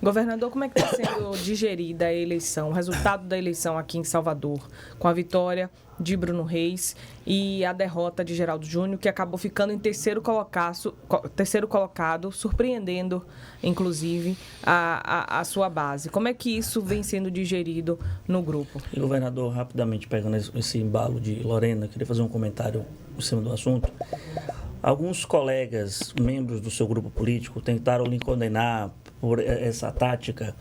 Governador, como é que está sendo digerida a eleição, o resultado da eleição aqui em Salvador, com a vitória de Bruno Reis e a derrota de Geraldo Júnior, que acabou ficando em terceiro colocado, surpreendendo, inclusive, a sua base. Como é que isso vem sendo digerido no grupo? E, governador, rapidamente, pegando esse embalo de Lorena, queria fazer um comentário em cima do assunto. Alguns colegas, membros do seu grupo político, tentaram lhe condenar por essa tática.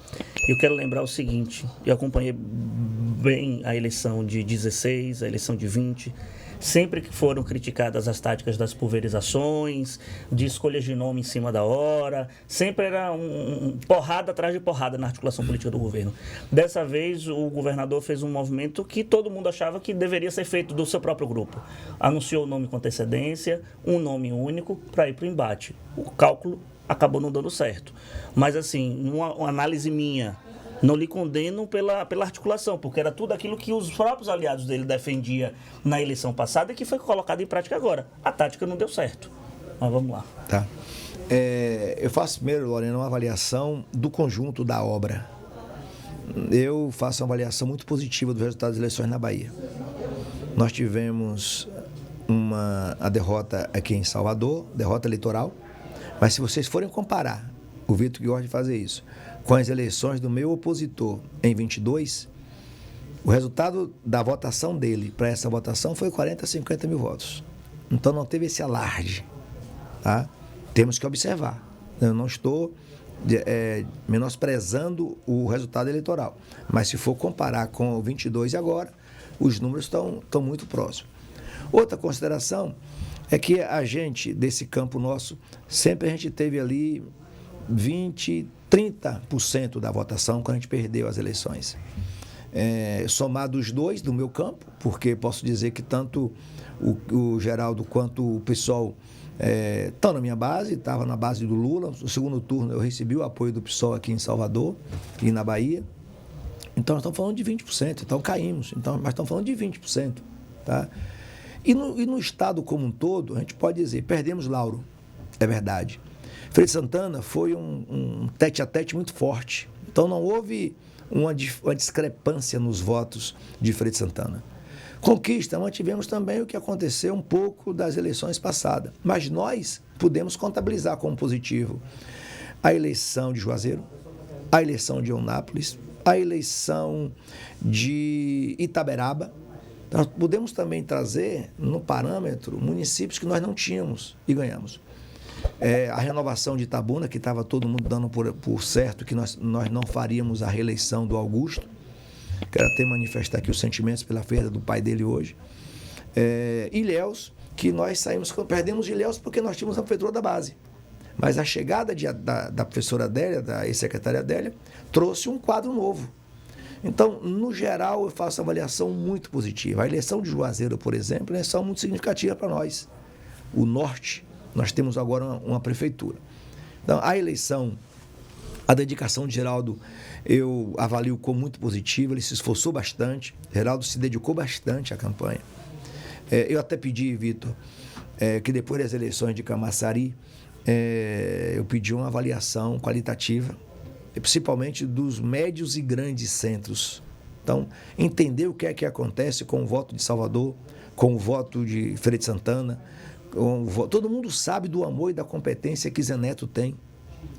Eu quero lembrar o seguinte: eu acompanhei bem a eleição de 16, a eleição de 20. Sempre que foram criticadas as táticas das pulverizações, de escolhas de nome em cima da hora, sempre era porrada atrás de porrada na articulação política do governo. Dessa vez, o governador fez um movimento que todo mundo achava que deveria ser feito do seu próprio grupo. Anunciou o nome com antecedência, um nome único, para ir para o embate. O cálculo acabou não dando certo. Mas, assim, uma análise minha, não lhe condeno pela articulação, porque era tudo aquilo que os próprios aliados dele defendiam na eleição passada e que foi colocado em prática agora. A tática não deu certo. Mas vamos lá. Tá. Eu faço primeiro, Lorena, uma avaliação do conjunto da obra. Eu faço uma avaliação muito positiva dos resultados das eleições na Bahia. Nós tivemos a derrota aqui em Salvador, derrota eleitoral, mas se vocês forem comparar, o Vitor que gosta de fazer isso, com as eleições do meu opositor em 22, o resultado da votação dele para essa votação foi 40 a 50 mil votos. Então não teve esse alarde. Tá? Temos que observar. Eu não estou menosprezando o resultado eleitoral, mas se for comparar com o 22 e agora, os números estão muito próximos. Outra consideração é que a gente, desse campo nosso, sempre a gente teve ali 20%, 30% da votação quando a gente perdeu as eleições. Somado os dois do meu campo, porque posso dizer que tanto o Geraldo quanto o PSOL estão na minha base, estava na base do Lula. No segundo turno eu recebi o apoio do PSOL aqui em Salvador e na Bahia. Então nós estamos falando de 20%, então caímos, mas estamos falando de 20%. Tá? E no estado como um todo, a gente pode dizer, perdemos Lauro, é verdade. Feira de Santana foi um tete-a-tete muito forte. Então não houve uma discrepância nos votos de Feira de Santana. Conquista, mantivemos também o que aconteceu um pouco das eleições passadas. Mas nós pudemos contabilizar como positivo a eleição de Juazeiro, a eleição de Eunápolis, a eleição de Itaberaba. Nós pudemos também trazer no parâmetro municípios que nós não tínhamos e ganhamos. A renovação de Itabuna, que estava todo mundo dando por certo que nós não faríamos a reeleição do Augusto. Quero até manifestar aqui os sentimentos pela perda do pai dele hoje. Ilhéus, que nós perdemos Ilhéus porque nós tínhamos a prefeitura da base. Mas a chegada da professora Adélia, da ex-secretária Adélia, trouxe um quadro novo. Então, no geral, eu faço uma avaliação muito positiva. A eleição de Juazeiro, por exemplo, é uma eleição muito significativa para nós. O norte, nós temos agora uma prefeitura. Então, a eleição, a dedicação de Geraldo, eu avalio como muito positiva. Ele se esforçou bastante. Geraldo se dedicou bastante à campanha. Eu até pedi, Vitor, que depois das eleições de Camaçari, eu pedi uma avaliação qualitativa, principalmente dos médios e grandes centros. Então, entender o que é que acontece com o voto de Salvador, com o voto de Feira de Santana. Todo mundo sabe do amor e da competência que Zé Neto tem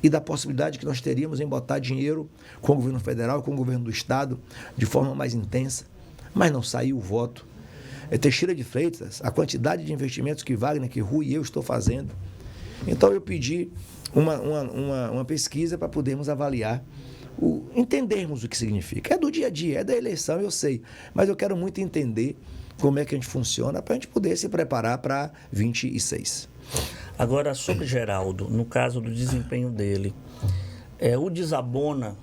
e da possibilidade que nós teríamos em botar dinheiro com o governo federal, com o governo do estado, de forma mais intensa, mas não saiu o voto. Teixeira de Freitas, a quantidade de investimentos que Wagner, que Rui e eu estou fazendo. Então eu pedi uma pesquisa para podermos avaliar, entendermos o que significa. É do dia a dia, é da eleição, eu sei, mas eu quero muito entender como é que a gente funciona para a gente poder se preparar para 26. Agora, sobre Geraldo, no caso do desempenho dele, o desabona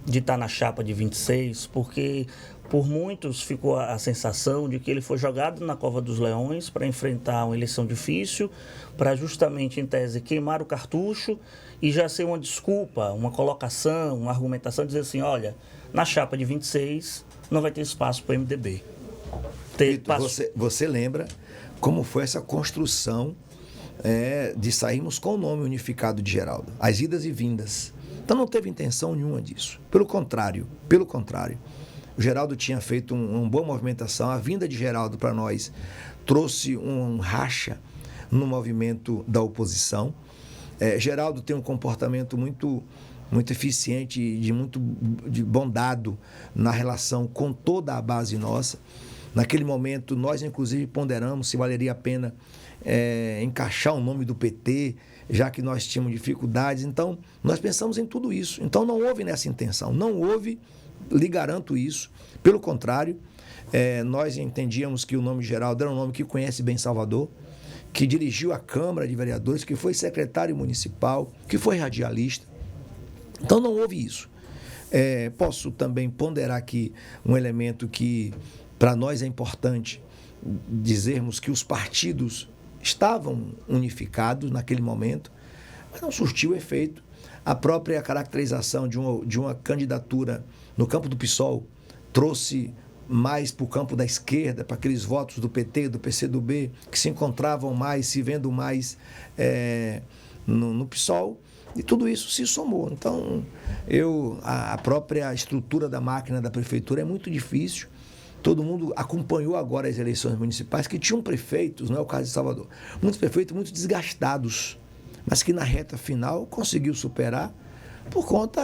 de estar na chapa de 26, porque por muitos ficou a sensação de que ele foi jogado na cova dos leões para enfrentar uma eleição difícil, para justamente, em tese, queimar o cartucho e já ser uma desculpa, uma colocação, uma argumentação, dizer assim, olha, na chapa de 26 não vai ter espaço para o MDB. Você lembra como foi essa construção de sairmos com o nome unificado de Geraldo? As idas e vindas. Então não teve intenção nenhuma disso. Pelo contrário, o Geraldo tinha feito uma boa movimentação. A vinda de Geraldo para nós trouxe um racha no movimento da oposição. Geraldo tem um comportamento muito eficiente e muito bondado na relação com toda a base nossa. Naquele momento, nós inclusive ponderamos se valeria a pena encaixar o nome do PT, já que nós tínhamos dificuldades. Então, nós pensamos em tudo isso. Então, não houve nessa intenção, não houve, lhe garanto isso. Pelo contrário, nós entendíamos que o nome Geraldo era um nome que conhece bem Salvador, que dirigiu a Câmara de Vereadores, que foi secretário municipal, que foi radialista. Então, não houve isso. Posso também ponderar aqui um elemento que, para nós, é importante dizermos que os partidos estavam unificados naquele momento, mas não surtiu efeito. A própria caracterização de uma candidatura no campo do PSOL trouxe mais para o campo da esquerda, para aqueles votos do PT, do PCdoB, que se encontravam mais, se vendo mais no PSOL, e tudo isso se somou. Então, a própria estrutura da máquina da prefeitura é muito difícil. Todo mundo acompanhou agora as eleições municipais, que tinham prefeitos, não é o caso de Salvador, muitos prefeitos muito desgastados, mas que na reta final conseguiu superar por conta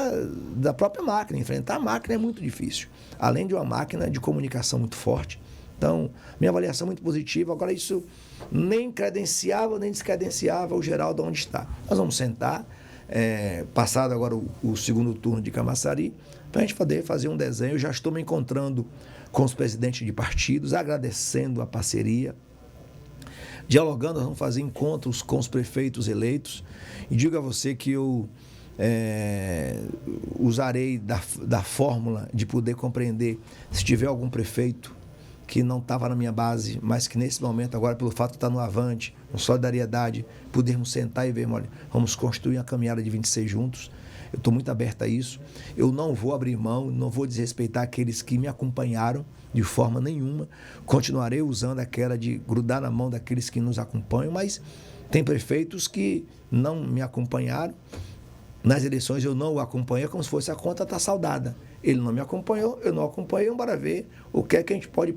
da própria máquina. Enfrentar a máquina é muito difícil, além de uma máquina de comunicação muito forte. Então, minha avaliação é muito positiva. Agora, isso nem credenciava, nem descredenciava o Geraldo onde está. Nós vamos sentar, passado agora o segundo turno de Camaçari, para a gente poder fazer um desenho. Eu já estou me encontrando com os presidentes de partidos, agradecendo a parceria, dialogando. Nós vamos fazer encontros com os prefeitos eleitos, e digo a você que eu usarei da fórmula de poder compreender se tiver algum prefeito que não estava na minha base, mas que nesse momento agora, pelo fato de estar no Avante, com solidariedade, podermos sentar e ver, olha, vamos construir uma caminhada de 26 juntos. Eu estou muito aberto a isso. Eu não vou abrir mão, não vou desrespeitar aqueles que me acompanharam de forma nenhuma. Continuarei usando aquela de grudar na mão daqueles que nos acompanham, mas tem prefeitos que não me acompanharam. Nas eleições eu não o acompanhei, como se fosse a conta está saldada. Ele não me acompanhou, eu não acompanhei, bora ver o que é que a gente pode